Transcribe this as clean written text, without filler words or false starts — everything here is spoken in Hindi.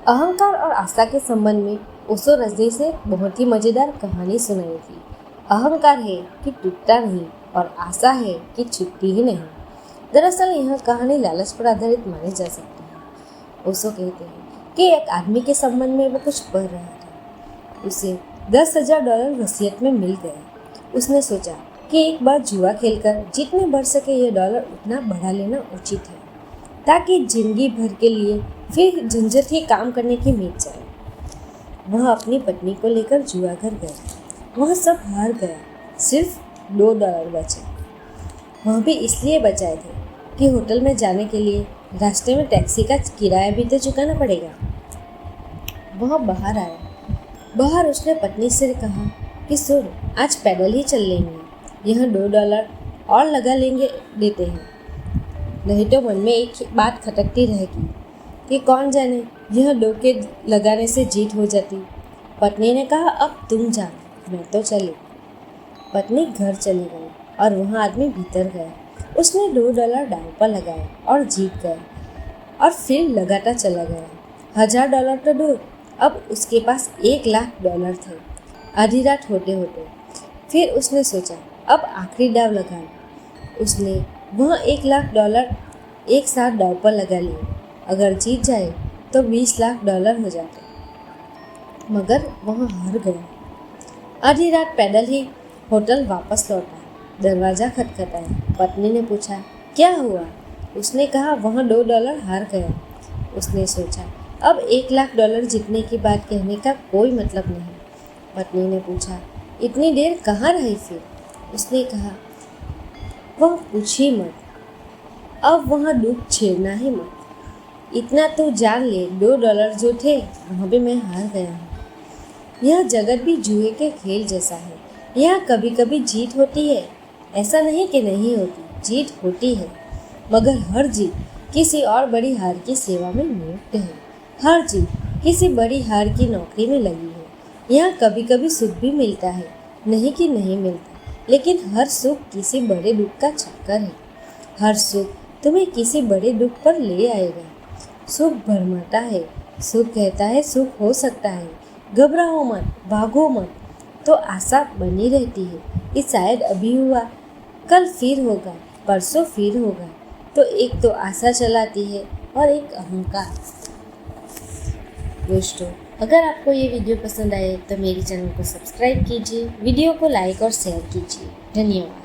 अहंकार और आशा के संबंध में ओशो रजनी से बहुत ही मजेदार कहानी सुनाई थी। अहंकार है कि टूटता नहीं और आशा है कि छूटती ही नहीं। दरअसल यह कहानी लालच पर आधारित मानी जा सकती है। ओशो कहते हैं कि एक आदमी के संबंध में वो कुछ पढ़ रहा था। उसे $10,000 वसीयत में मिल गए। उसने सोचा कि एक बार जुआ खेलकर जितने बढ़ सके ये डॉलर उतना बढ़ा लेना उचित है, ताकि जिंदगी भर के लिए फिर झंझट ही काम करने की मिट जाए। वह अपनी पत्नी को लेकर जुआ घर गया। वह सब हार गया, सिर्फ $2 बचे। वह भी इसलिए बचाए थे कि होटल में जाने के लिए रास्ते में टैक्सी का किराया भी तो चुकाना पड़ेगा। वह बाहर आया। बाहर उसने पत्नी से कहा कि सुन, आज पैदल ही चल लेंगे, यह $2 और लगा लेंगे देते हैं, नहीं तो मन में एक बात खटकती रहेगी कि कौन जाने यह डोके लगाने से जीत हो जाती। पत्नी ने कहा, अब तुम जाओ, मैं तो चली। पत्नी घर चली गई और वह आदमी भीतर गया। उसने $2 दांव पर लगाए और जीत गया और फिर लगाता चला गया। $1,000 तो दूर, अब उसके पास $1,00,000 थे। आधी रात होते होते फिर उसने सोचा अब आखिरी दांव लगा लो। उसने वह $1,00,000 एक साथ दांव पर लगा लिए। अगर जीत जाए तो $20,00,000 हो जाते, मगर वह हार गया। आधी रात पैदल ही होटल वापस लौटा। दरवाज़ा खटखटाया। पत्नी ने पूछा, क्या हुआ? उसने कहा, वह $2 हार गया। उसने सोचा अब $1,00,000 जीतने की बात कहने का कोई मतलब नहीं। पत्नी ने पूछा, इतनी देर कहाँ रही फिर? उसने कहा, वह पूछ ही मत, अब वहाँ दुख छेड़ना ही मत। इतना तो जान ले, $2 जो थे वह भी मैं हार गया हूँ। यह जगत भी जुए के खेल जैसा है। यहाँ कभी कभी जीत होती है, ऐसा नहीं कि नहीं होती, जीत होती है, मगर हर जीत किसी और बड़ी हार की सेवा में नियुक्त है। हर जीत किसी बड़ी हार की नौकरी में लगी है। यहाँ कभी कभी सुख भी मिलता है, नहीं कि नहीं मिलता, लेकिन हर सुख किसी बड़े दुख का चक्कर है। हर सुख तुम्हें किसी बड़े दुख पर ले आएगा। सुख भरमाता है, सुख कहता है सुख हो सकता है, घबराओ मत, भागो मत, तो आशा बनी रहती है कि शायद अभी हुआ, कल फिर होगा, परसों फिर होगा। तो एक तो आशा चलाती है और एक अहंकार। दोस्तों, अगर आपको ये वीडियो पसंद आए तो मेरे चैनल को सब्सक्राइब कीजिए, वीडियो को लाइक और शेयर कीजिए। धन्यवाद।